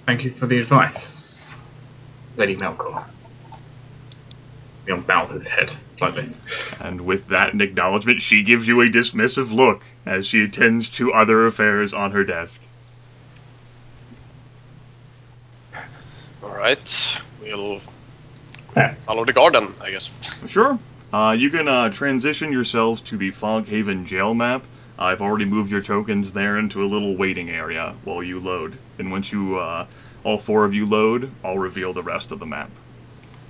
Thank you for the advice, Lady Melkor. Leon bows his head slightly. And with that in acknowledgement, she gives you a dismissive look as she attends to other affairs on her desk. Alright, we'll follow the garden, I guess. Sure. You can transition yourselves to the Foghaven jail map. I've already moved your tokens there into a little waiting area while you load. And once you, all four of you load, I'll reveal the rest of the map.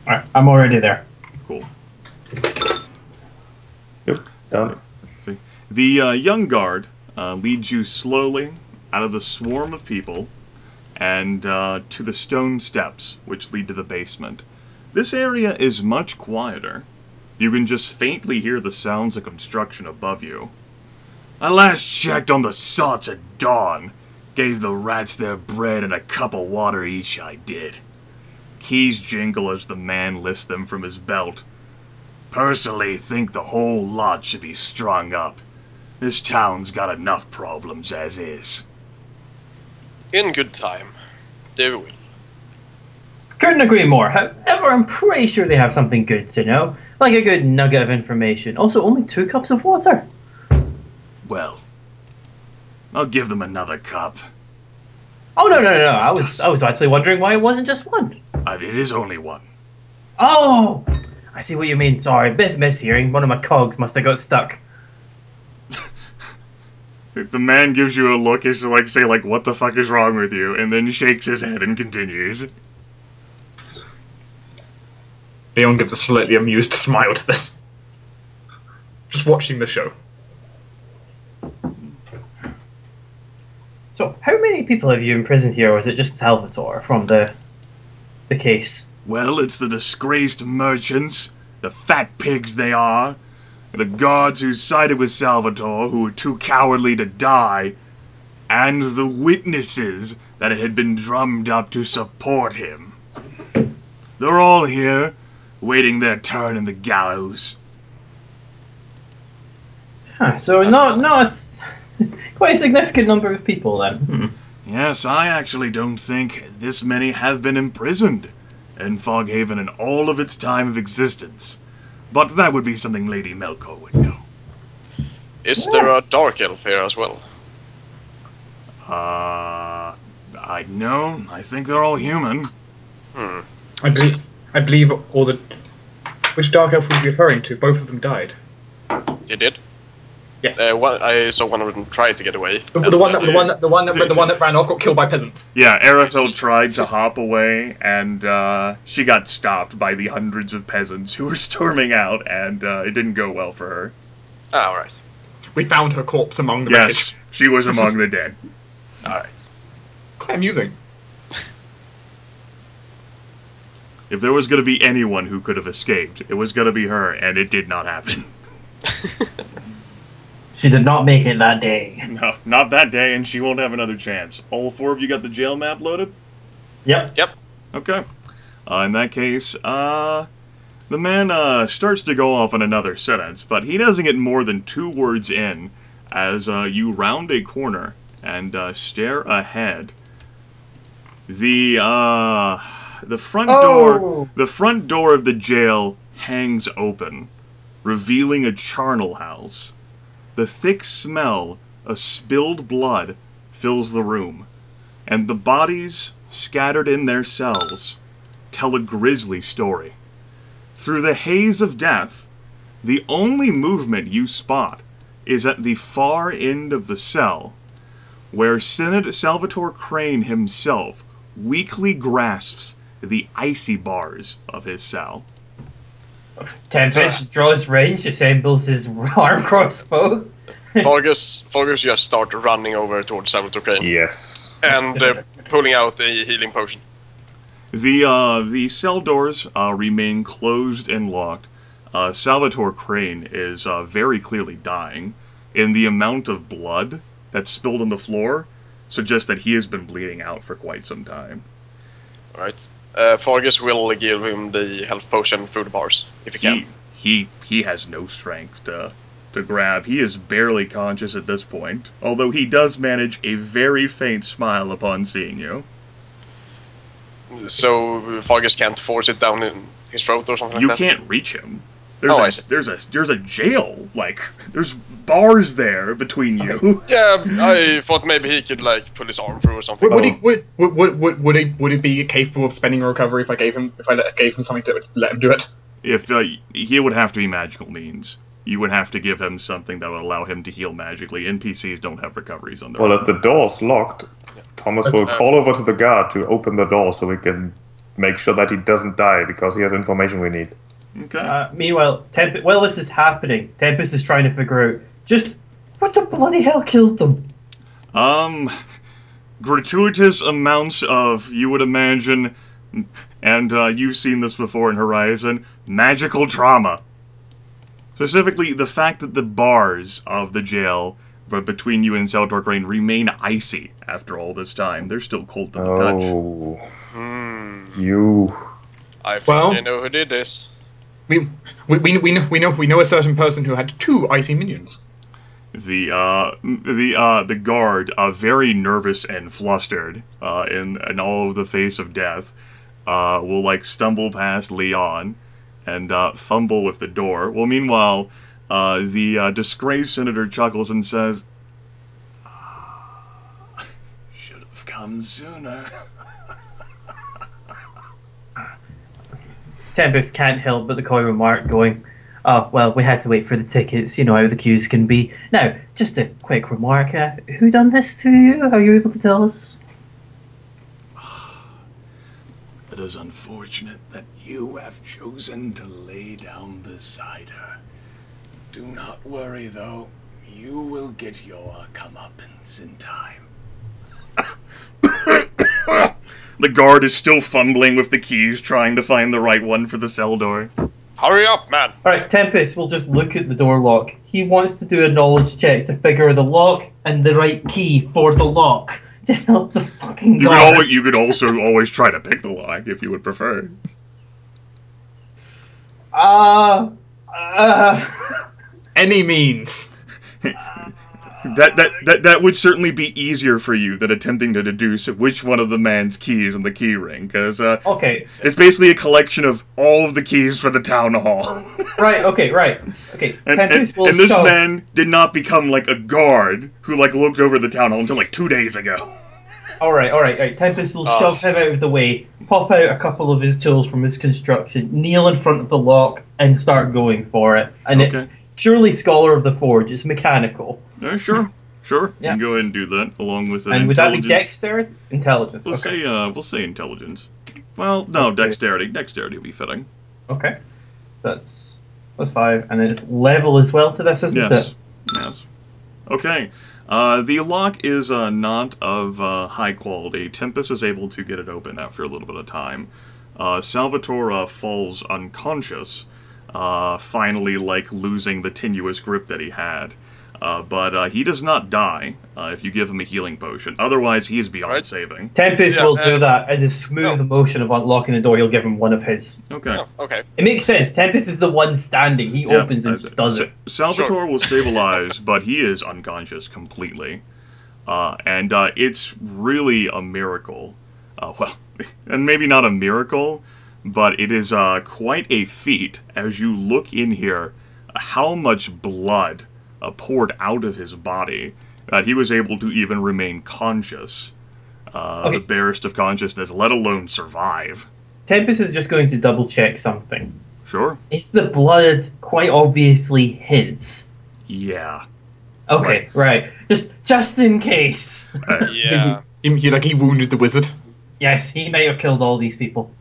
Alright, I'm already there. Cool. Yep, done. See. The young guard leads you slowly out of the swarm of people and to the stone steps which lead to the basement. This area is much quieter. You can just faintly hear the sounds of construction above you. I last checked on the sots at dawn. Gave the rats their bread and a cup of water each, I did. Keys jingle as the man lifts them from his belt. Personally think the whole lot should be strung up. This town's got enough problems as is. In good time. They will. Couldn't agree more. However, I'm pretty sure they have something good to know. Like a good nugget of information. Also, only 2 cups of water. Well, I'll give them another cup. Oh, no. I was actually wondering why it wasn't just one. It is only one. Oh! I see what you mean. Sorry, mishearing. One of my cogs must have got stuck. The man gives you a look as to, like, say, like, what the fuck is wrong with you? And then shakes his head and continues. Leon gives a slightly amused smile to this. Just watching the show. So, how many people have you imprisoned here, or is it just Salvatore from the case? Well, it's the disgraced merchants, the fat pigs they are, the guards who sided with Salvatore, who were too cowardly to die, and the witnesses that had been drummed up to support him. They're all here, waiting their turn in the gallows. Huh, so quite a significant number of people then. Yes, I actually don't think this many have been imprisoned in Foghaven in all of its time of existence. But that would be something Lady Melkor would know. Is there a dark elf here as well? I know. I think they're all human. I believe all the... Which Dark Elf were you referring to? Both of them died. You did? Yes. I saw one of them try to get away. The one that ran off got killed by peasants. Yeah, Arathel tried to hop away, and she got stopped by the hundreds of peasants who were storming out, and it didn't go well for her. Ah, alright. We found her corpse among the Yes, she was among the dead. Alright. Quite amusing. If there was going to be anyone who could have escaped, it was going to be her, and it did not happen. She did not make it that day. No, not that day, and she won't have another chance. All four of you got the jail map loaded? Yep. Yep. Okay. In that case, the man starts to go off on another sentence, but he doesn't get more than 2 words in as you round a corner and stare ahead. The front door of the jail hangs open, revealing a charnel house. The thick smell of spilled blood fills the room, and the bodies scattered in their cells tell a grisly story. Through the haze of death, the only movement you spot is at the far end of the cell, where Senator Salvatore Crane himself weakly grasps the icy bars of his cell. Tempus draws range, assembles his arm crossbow. Fargus just started running over towards Salvatore Crane. Yes. And pulling out a healing potion. The cell doors remain closed and locked. Salvatore Crane is very clearly dying, and the amount of blood that's spilled on the floor suggests that he has been bleeding out for quite some time. Alright. Fargus will give him the health potion through the bars, if he can. He has no strength to grab. He is barely conscious at this point, although he does manage a very faint smile upon seeing you. So Fargus can't force it down in his throat or something You like that? can't reach him. I see. There's a jail. Like, there's bars there between you. Yeah, I thought maybe he could like pull his arm through or something. Would it be capable of spending a recovery if I gave him something to let him do it? If he would have to be magical means. You would have to give him something that would allow him to heal magically. NPCs don't have recoveries on their Well, own. if the door's locked, Thomas will call over to the guard to open the door so we can make sure that he doesn't die because he has information we need. Okay. Meanwhile, while this is happening, Tempus is trying to figure out just what the bloody hell killed them. Gratuitous amounts of, you would imagine, and you've seen this before in Horizon, magical trauma. Specifically, the fact that the bars of the jail between you and Zeltork Rain remain icy after all this time. They're still cold to the touch. Oh, you. I think Well- I know who did this. We know a certain person who had 2 icy minions. The guard, very nervous and flustered, in all of the face of death, will like stumble past Leon and fumble with the door. Well, meanwhile, the disgraced senator chuckles and says, "Should have come sooner." Tempest can't help but the coy remark going, "Oh, well, we had to wait for the tickets, you know how the queues can be. Now, just a quick remark, who done this to you? Are you able to tell us?" It is unfortunate that you have chosen to lay down beside her. Do not worry, though. You will get your comeuppance in time. The guard is still fumbling with the keys, trying to find the right one for the cell door. Hurry up, man! Alright, Tempest will just look at the door lock. He wants to do a knowledge check to figure the lock and the right key for the lock to help the fucking guard. You could also always try to pick the lock if you would prefer. Any means. That would certainly be easier for you than attempting to deduce which one of the man's keys in the key ring, because Okay. it's basically a collection of all of the keys for the town hall. Right, okay. And Tempest will this shove. man did not become like a guard who like looked over the town hall until like 2 days ago. Alright. Tempest will shove him out of the way, pop out a couple of his tools from his construction, kneel in front of the lock, and start going for it. And Okay. surely Scholar of the Forge, it's mechanical. Sure. Yeah. You can go ahead and do that along with an And would that be intelligence. dexterity? Intelligence. We'll say intelligence. Well, no, dexterity. Dexterity would be fitting. Okay. That's 5, and then it's level as well to this, isn't it? Yes. Okay. The lock is not of high quality. Tempus is able to get it open after a little bit of time. Salvatore falls unconscious, finally like losing the tenuous grip that he had. But he does not die if you give him a healing potion. Otherwise, he is beyond saving. Tempest Yeah, will do that in the smooth motion of unlocking the door. He'll give him one of his. Okay. Oh, okay. It makes sense. Tempest is the one standing. He opens and just does it. Salvatore will stabilize, but he is unconscious completely. And it's really a miracle. Well, and maybe not a miracle, but it is quite a feat as you look in here how much blood poured out of his body that he was able to even remain conscious. The barest of consciousness, let alone survive. Tempest is just going to double check something. Sure. Is the blood quite obviously his? Yeah. Okay, right. Just in case. Yeah. He wounded the wizard. Yes, he may have killed all these people.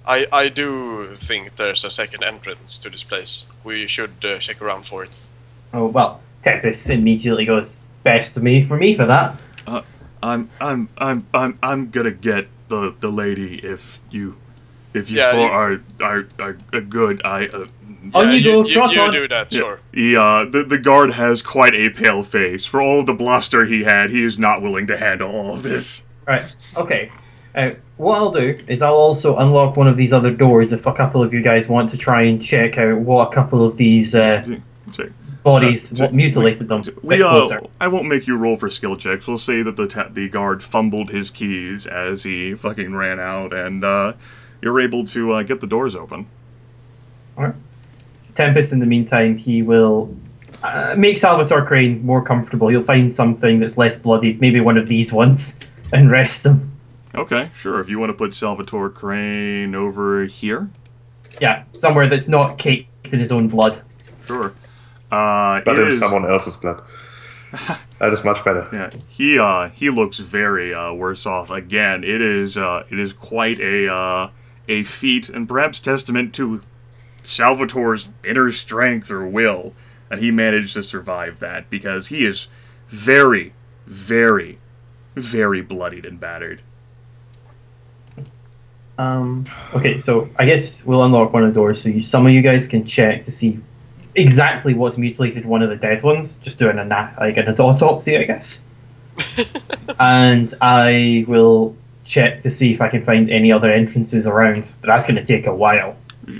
I do think there's a second entrance to this place. We should check around for it. Oh well, Tempest immediately goes best for me for that. I'm gonna get the lady if you Yeah, are good. On you go, trot you on. do that, sure. The guard has quite a pale face. For all the bluster he had, he is not willing to handle all of this. Right, okay. What I'll do is I'll also unlock one of these other doors if a couple of you guys want to try and check out what a couple of these... Check. bodies, what mutilated them. I won't make you roll for skill checks. We'll say that the guard fumbled his keys as he fucking ran out, and you're able to get the doors open. Alright. Tempus, in the meantime, he will make Salvatore Crane more comfortable. He'll find something that's less bloody, maybe one of these ones, and rest him. Okay, sure. If you want to put Salvatore Crane over here. Yeah, somewhere that's not caked in his own blood. Sure. But it is someone else's blood. That is much better. Yeah, he looks very worse off. Again, it is quite a feat, and perhaps testament to Salvatore's inner strength or will that he managed to survive that, because he is very, very, very bloodied and battered. Okay, so I guess we'll unlock one of the doors so some of you guys can check to see exactly what's mutilated one of the dead ones. Just doing an autopsy, I guess. And I will check to see if I can find any other entrances around, but that's going to take a while.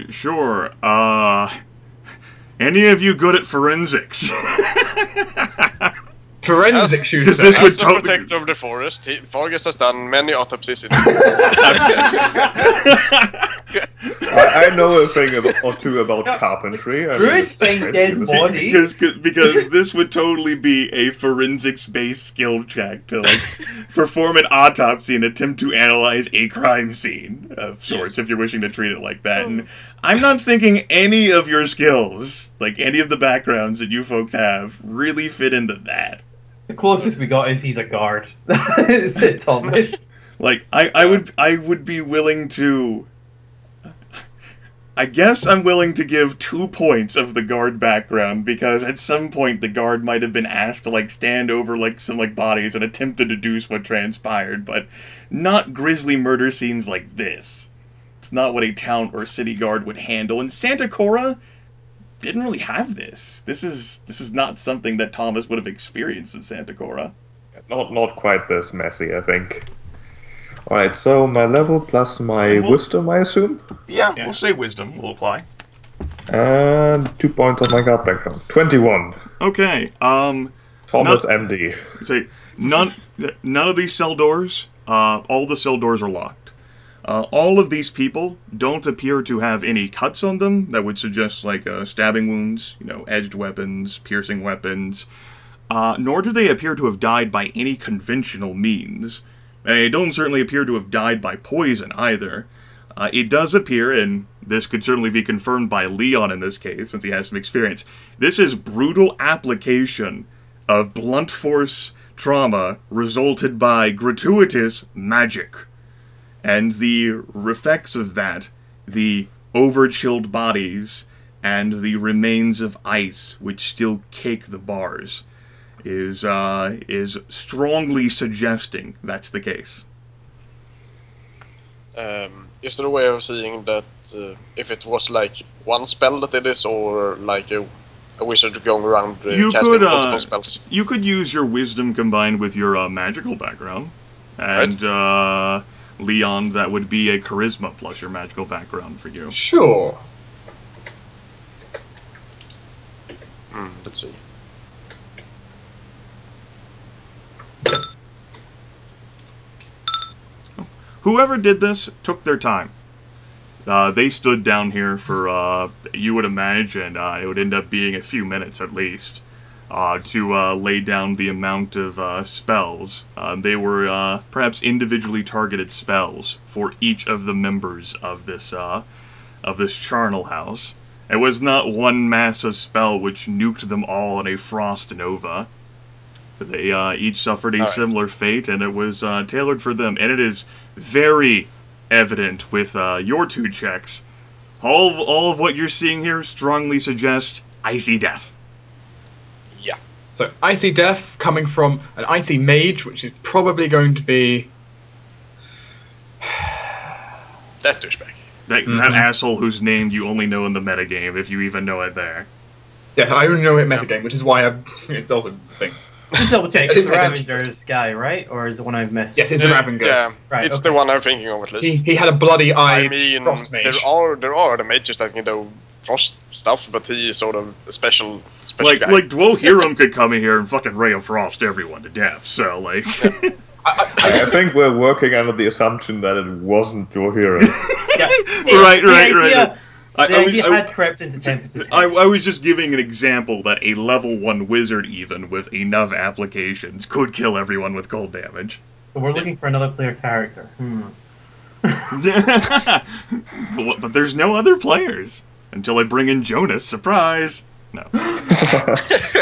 Sure. Any of you good at forensics? Forensic shooter. As a protector of the forest, Fargus has done many autopsies in his I know a thing or two about carpentry. Druids find dead bodies. Because this would totally be a forensics-based skill check to perform an autopsy and attempt to analyze a crime scene of sorts, if you're wishing to treat it like that. And I'm not thinking any of your skills, like any of the backgrounds that you folks have, really fit into that. The closest we got is he's a guard. Is it, Thomas? Like, I would be willing to... I guess I'm willing to give 2 points of the guard background, because at some point the guard might have been asked to, stand over, some bodies and attempt to deduce what transpired, but not grisly murder scenes like this. It's not what a town or city guard would handle, and Santa Cora didn't really have this. This is not something that Thomas would have experienced in Santa Cora. Not quite this messy, I think. Alright, so my level plus my wisdom, I assume? Yeah, we'll say wisdom will apply. And 2 points on my guard background. 21. Okay, Thomas MD. Say, none of these cell doors, all the cell doors are locked. All of these people don't appear to have any cuts on them that would suggest, stabbing wounds, edged weapons, piercing weapons, nor do they appear to have died by any conventional means. They don't certainly appear to have died by poison, either. It does appear, and this could certainly be confirmed by Leon in this case, since he has some experience, this is brutal application of blunt force trauma resulted by gratuitous magic. And the effects of that, the over-chilled bodies, and the remains of ice which still cake the bars, is strongly suggesting that's the case. Is there a way of seeing that if it was one spell that did this, or a wizard going around casting multiple spells? You could use your wisdom combined with your magical background, and Leon, that would be a charisma plus your magical background for you. Sure. Let's see. Whoever did this took their time. They stood down here for, you would imagine, it would end up being a few minutes at least, to lay down the amount of spells. They were perhaps individually targeted spells for each of the members of this charnel house. It was not one massive spell which nuked them all in a frost nova. They each suffered a similar fate, and it was tailored for them. And it is very evident with your 2 checks. All of what you're seeing here strongly suggests icy death. Yeah. So, icy death coming from an icy mage, which is probably going to be... that douchebag. That asshole whose name you only know in the metagame, if you even know it there. Yeah, I only know it metagame, which is why it's also the thing. Just double check, it's the Ravenger's guy, right? Or is it one I've missed? Yes, it's the Ravenger's. Yeah, right, it's the one I'm thinking of at least. He had a bloody-eyed frost mage. There are other mages that can do frost stuff, but he is sort of a special special guy. Like Dwohurim could come in here and fucking Ray of Frost everyone to death. So like, I think we're working under the assumption that it wasn't your hero. Yeah. right. The idea had crept into Tempus' head. I was just giving an example that a level 1 wizard, even with enough applications, could kill everyone with cold damage. But we're looking for another player character. But there's no other players until I bring in Jonas. Surprise! No.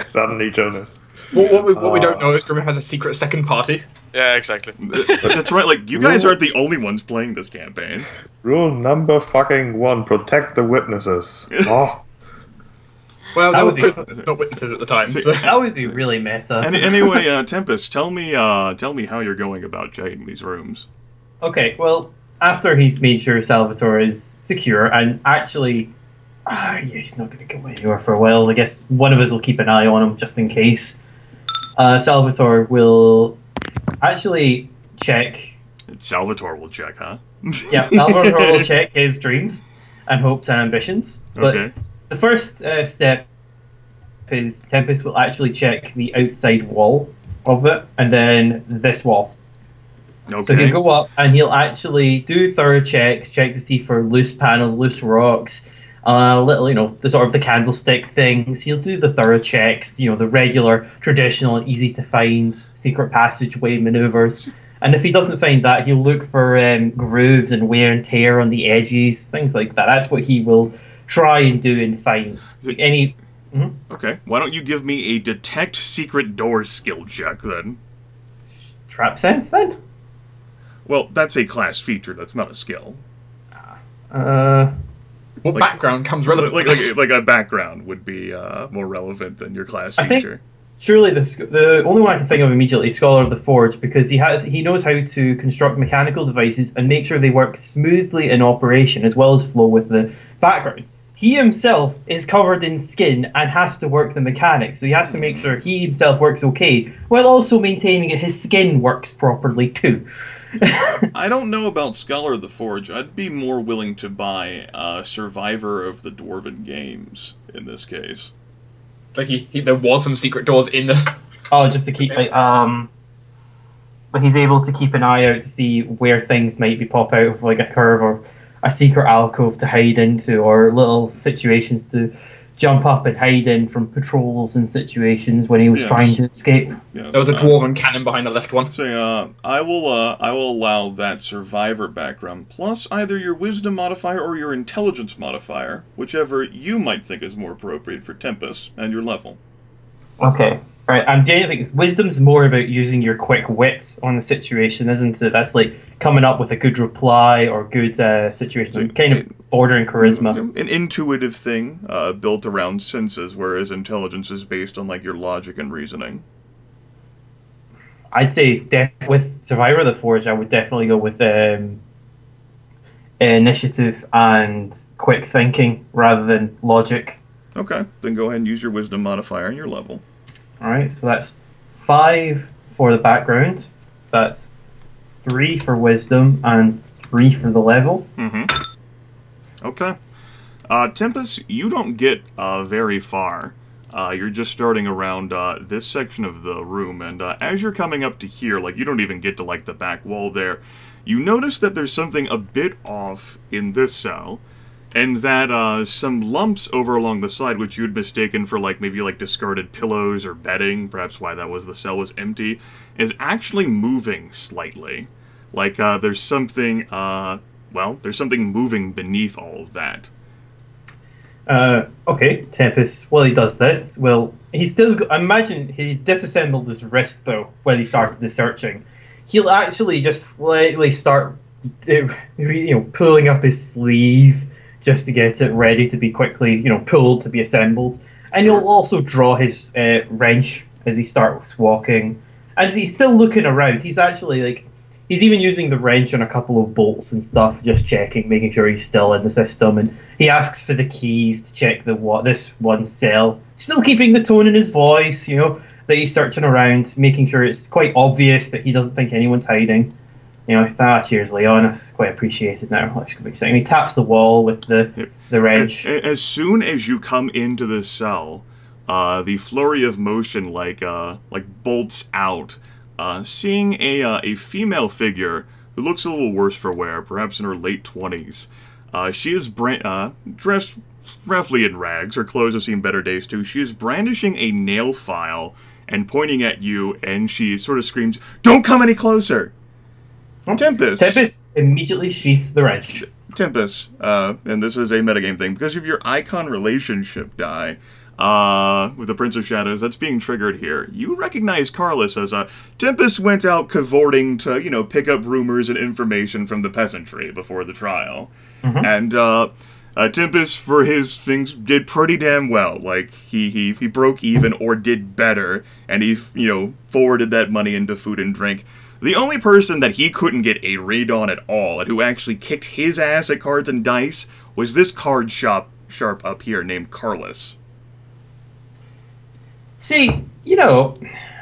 Suddenly, Jonas. What we don't know is Grimith has a secret second party. Yeah, exactly. That's right. Like, you guys aren't the only ones playing this campaign. Rule number fucking 1: protect the witnesses. Oh. Well, That they would were be- prisoners, not witnesses at the time. So. That would be really meta. Anyway, Tempus, tell me how you're going about checking these rooms. Okay, well, after he's made sure Salvatore is secure, and actually, he's not going to go anywhere for a while. I guess one of us will keep an eye on him just in case. Salvatore will actually check. Salvatore will check, huh? Yeah, Salvatore will check his dreams and hopes and ambitions. But Okay. the first step is Tempus will actually check the outside wall of it, and then this wall. Okay. So he'll go up and he'll actually do thorough checks, check to see for loose panels, loose rocks, little, the sort of the candlestick things. He'll do the thorough checks, the regular, traditional, and easy to find secret passageway maneuvers. And if he doesn't find that, he'll look for grooves and wear and tear on the edges, things like that. That's what he will try and do and find. Any. Okay. Why don't you give me a detect secret door skill check then? Trap sense then? Well, that's a class feature. That's not a skill. What background comes relevant? Like a background would be more relevant than your class I think- feature. Surely the only one I can think of immediately is Scholar of the Forge, because he knows how to construct mechanical devices and make sure they work smoothly in operation as well as flow with the background. He himself is covered in skin and has to work the mechanics, so he has to make sure he himself works okay while also maintaining that his skin works properly too. I don't know about Scholar of the Forge. I'd be more willing to buy Survivor of the Dwarven Games in this case. Like there was some secret doors in the. Oh, just to keep but he's able to keep an eye out to see where things might be pop out of like a curve or a secret alcove to hide into, or little situations to jump up and hide in from patrols and situations when he was trying to escape. Yes, There was a dwarven cannon behind the left one. So I will allow that Survivor background plus either your Wisdom modifier or your Intelligence modifier, whichever you might think is more appropriate for Tempus and your level. Okay. Right, I'm genuinely thinking Wisdom's more about using your quick wit on the situation, isn't it? That's like coming up with a good reply or good situation, kind of bordering charisma. An intuitive thing built around senses, whereas intelligence is based on like your logic and reasoning. I'd say with Survivor of the Forge, I would definitely go with initiative and quick thinking rather than logic. Okay, then go ahead and use your Wisdom modifier and your level. Alright, so that's 5 for the background, that's 3 for Wisdom, and 3 for the level. Okay. Tempus, you don't get very far. You're just starting around this section of the room, and as you're coming up to here, like, you don't even get to, like, the back wall there, you notice that there's something a bit off in this cell, and that some lumps over along the side, which you'd mistaken for, like, maybe, like, discarded pillows or bedding, perhaps why that was the cell was empty, is actually moving slightly. Like, there's something, there's something moving beneath all of that. Okay, Tempus, while he does this, well, he's still, imagine he disassembled his wrist bow when he started the searching. He'll actually just slightly start, pulling up his sleeve just to get it ready to be quickly, pulled to be assembled. And he'll also draw his wrench as he starts walking. And he's still looking around. He's actually, he's even using the wrench on a couple of bolts and stuff, just checking, making sure he's still in the system. And he asks for the keys to check this one cell. Still keeping the tone in his voice, that he's searching around, making sure it's quite obvious that he doesn't think anyone's hiding. Cheers, Leon. It's quite appreciated now. Let's go back a second. He taps the wall with the wrench. As soon as you come into this cell, the flurry of motion like bolts out, seeing a female figure who looks a little worse for wear, perhaps in her late 20s. She is dressed roughly in rags. Her clothes have seen better days too. She is brandishing a nail file and pointing at you, and she sort of screams, "Don't come any closer!" Tempus. Tempus immediately sheaths the wrench. Tempus, and this is a metagame thing, because of your icon relationship die, with the Prince of Shadows, that's being triggered here. You recognize Carlos as Tempus went out cavorting to, you know, pick up rumors and information from the peasantry before the trial. And, Tempus, for his things, did pretty damn well. Like, he broke even or did better, and he, you know, forwarded that money into food and drink. The only person that he couldn't get a read on at all, and who actually kicked his ass at cards and dice, was this card sharp up here named Carlos. See, you know,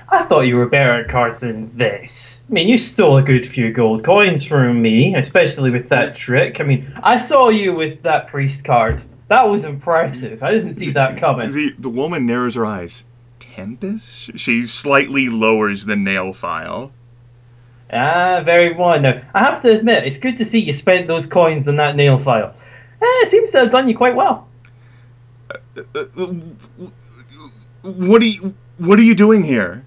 I thought you were better at cards than this. I mean, you stole a good few gold coins from me, especially with that trick. I mean, I saw you with that priest card. That was impressive. I didn't see that coming. The woman narrows her eyes. Tempus? She slightly lowers the nail file. Ah, very well. Now, I have to admit, it's good to see you spent those coins on that nail file. It seems to have done you quite well. What are you doing here?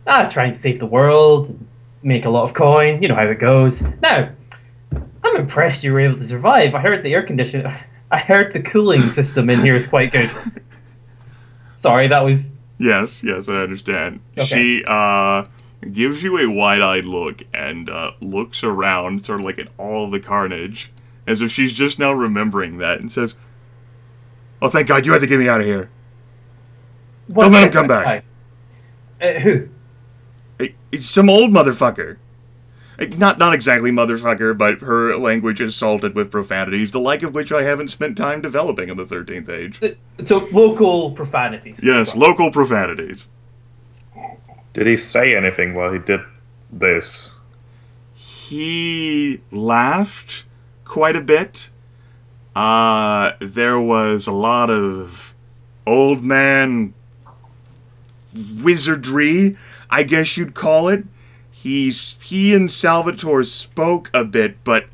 Trying to save the world, make a lot of coin, you know how it goes. Now, I'm impressed you were able to survive. I heard the I heard the cooling system in here is quite good. Sorry, that was... Yes, I understand. Okay. She, gives you a wide-eyed look and, looks around, sort of like at all the carnage, as if she's just now remembering that, and says, "Oh, thank God, you had to get me out of here. Don't let him come back." Who? It's some old motherfucker. Not exactly motherfucker, but her language is salted with profanities, the like of which I haven't spent time developing in the 13th age. So, local profanities. Yes, local profanities. Did he say anything while he did this? He laughed quite a bit. There was a lot of old man wizardry, I guess you'd call it. He and Salvatore spoke a bit, but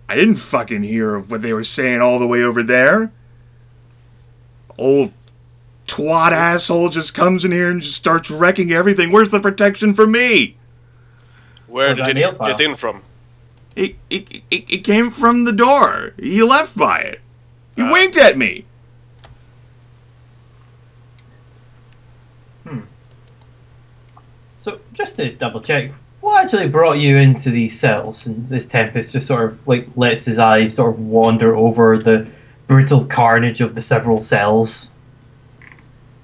I didn't fucking hear of what they were saying all the way over there. Old twat asshole just comes in here and just starts wrecking everything. Where's the protection for me? Where did it get in from? It came from the door. You left by it. You winked at me. So, just to double check, what actually brought you into these cells? And this Tempest just sort of like lets his eyes sort of wander over the brutal carnage of the several cells.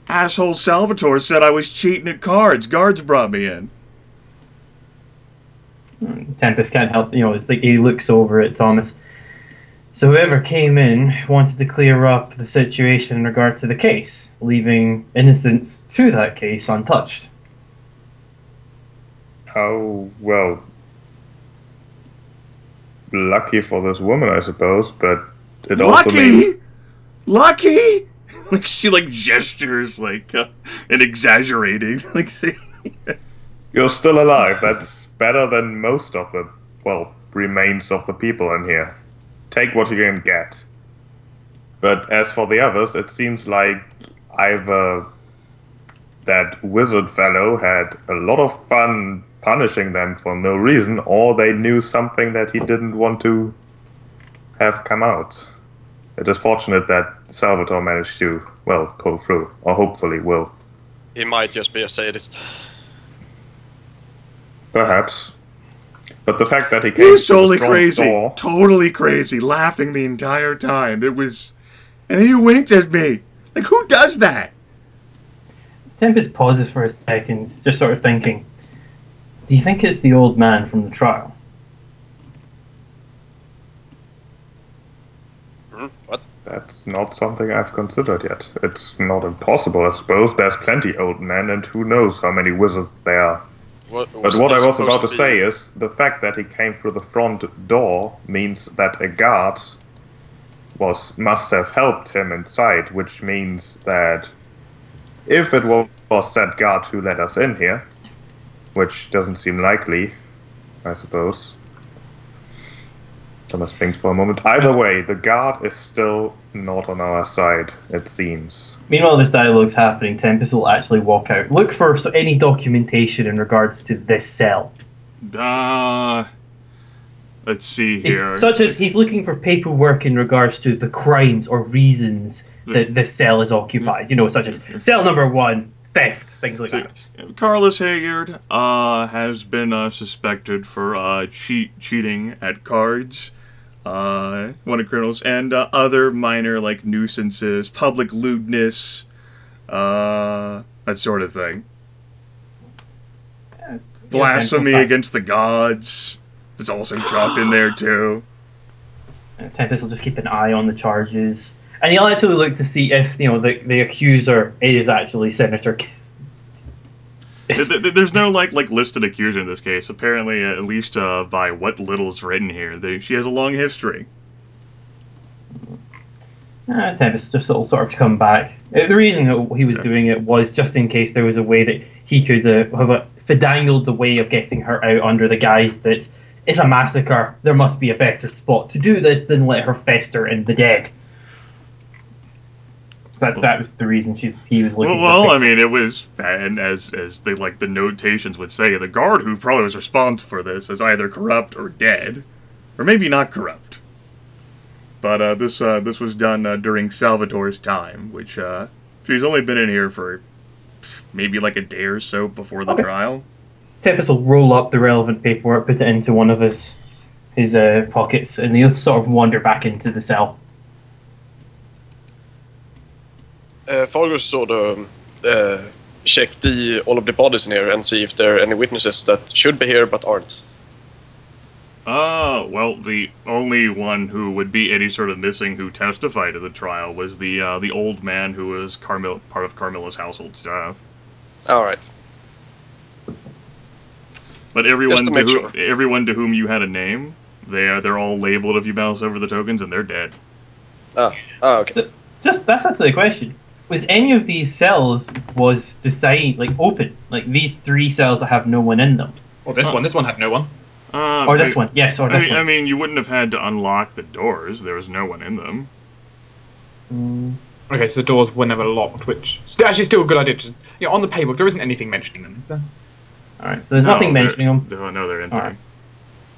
Asshole Salvatore said I was cheating at cards. Guards brought me in. Tempest can't help, you know, it's like he looks over at Thomas. So whoever came in wanted to clear up the situation in regard to the case, leaving innocents to that case untouched. Oh, well, lucky for this woman, I suppose, but it also means... Lucky? Like, she, like, gestures, like, and exaggerating, like, You're still alive. That's better than most of the, well, remains of the people in here. Take what you can get. But as for the others, it seems like either that wizard fellow had a lot of fun punishing them for no reason, or they knew something that he didn't want to have come out. It is fortunate that Salvatore managed to, well, pull through, or hopefully will. He might just be a sadist. Perhaps. But the fact that he came He was to totally the front crazy. door... Totally crazy, laughing the entire time. It was... And he winked at me. Like, who does that? Tempest pauses for a second, just sort of thinking. Do you think it's the old man from the trial? What? That's not something I've considered yet. It's not impossible, I suppose. There's plenty old men, and who knows how many wizards there are. But what I was about to say is, the fact that he came through the front door means that a guard must have helped him inside, which means that if it was that guard who let us in here, which doesn't seem likely, I suppose. Thomas thinks for a moment. Either way, the guard is still not on our side, it seems. Meanwhile, this dialogue's happening. Tempus will actually walk out. Look for any documentation in regards to this cell. Let's see here. Such as he's looking for paperwork in regards to the crimes or reasons that this cell is occupied. You know, such as cell number 1, theft, things like that. Carlos Haggard has been suspected for cheating at cards. One of criminals, and other minor like nuisances, public lewdness, that sort of thing. Blasphemy against the gods. It's also chalked in there too. Tempus will just keep an eye on the charges, and he'll actually look to see if the accuser is actually Senator. There's no like listed accuser in this case. Apparently, at least by what little's written here, she has a long history. Tempus just will sort of come back. The reason that he was doing it was just in case there was a way that he could have finagled the way of getting her out under the guise that it's a massacre. There must be a better spot to do this than let her fester in the dead. That was the reason he was looking. Well, I mean, it was, and as they the notations would say, the guard who probably was responsible for this is either corrupt or dead, or maybe not corrupt. But this was done during Salvatore's time, which she's only been in here for maybe like a day or so before the trial. Tempus will roll up the relevant paperwork, put it into one of his pockets, and he'll sort of wander back into the cell. Fargus sort of check all of the bodies in here and see if there are any witnesses that should be here but aren't. Well, the only one who would be any sort of missing who testified at the trial was the old man who was part of Carmilla's household staff. All right. But everyone to whom you had a name, they're all labeled if you mouse over the tokens, and they're dead. Oh, okay. So, that's actually a question. Was any of these cells open? Like these 3 cells that have no one in them? Or this one had no one. Or this one, yes, or this one. I mean, you wouldn't have had to unlock the doors. There was no one in them. Okay, so the doors were never locked, which actually still a good idea. Just, on the playbook, there isn't anything mentioning them, is there? Alright, so there's nothing mentioning them. No, they're empty. Right.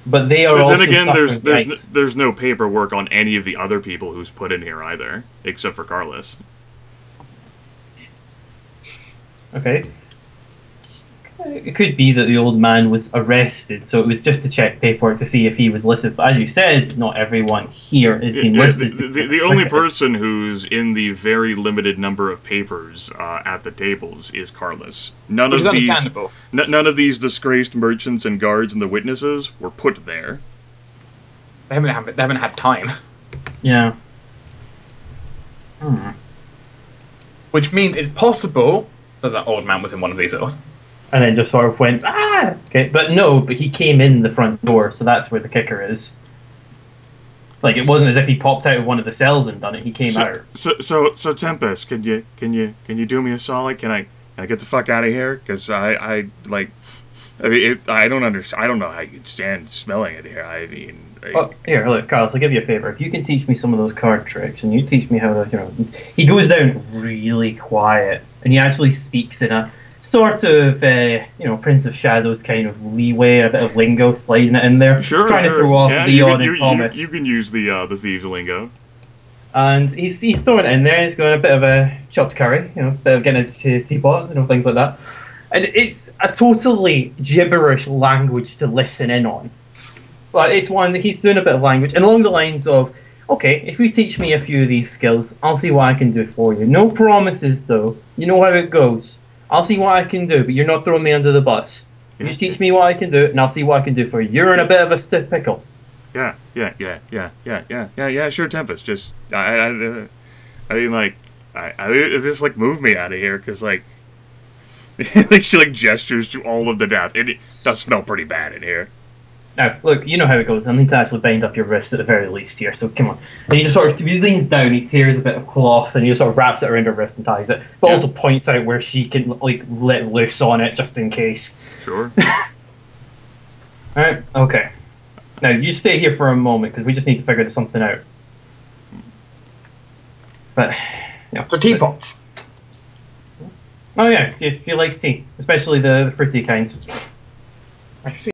But they are also. Then again, there's no paperwork on any of the other people who's put in here either, except for Carlos. Okay. It could be that the old man was arrested, so it was just to check paperwork to see if he was listed. But as you said, not everyone here is being listed. The only person who's in the very limited number of papers at the tables is Carlos. None of these disgraced merchants and guards and the witnesses were put there. They haven't had time. Yeah. Which means it's possible that old man was in one of these cells. And then just sort of went, okay. But he came in the front door, so that's where the kicker is. Like, it wasn't as if he popped out of one of the cells and done it, he came out. So Tempus, can you do me a solid? Can I get the fuck out of here? Because I don't understand. I don't know how you'd stand smelling it here. I mean... Here, look, Carlos, I'll give you a favor. If you can teach me some of those card tricks, and you teach me how to, He goes down really quiet, and he actually speaks in a sort of, Prince of Shadows kind of leeway, a bit of lingo, sliding it in there. Sure, trying to throw off Leon and Thomas. You can use the thieves lingo. And he's throwing it in there, he's going a bit of a chopped curry, a bit of getting a teapot, things like that. And it's a totally gibberish language to listen in on. But it's one that he's doing a bit of language, and along the lines of, okay, if you teach me a few of these skills, I'll see what I can do for you. No promises, though. You know how it goes. I'll see what I can do, but you're not throwing me under the bus. You just teach me what I can do, and I'll see what I can do for you. You're in a bit of a stiff pickle. Yeah, sure, Tempus. Just, I mean, just, move me out of here, because, she, gestures to all of the death. It does smell pretty bad in here. Now, look, you know how it goes. I need to actually bind up your wrist at the very least here, so come on. And he just sort of he leans down, he tears a bit of cloth, and he just sort of wraps it around her wrist and ties it, but also points out where she can, like, let loose on it just in case. Sure. Alright, okay. Now, you stay here for a moment, because we just need to figure something out. But, yeah. So teapots. Oh yeah, she likes tea, especially the fruity kinds. I see.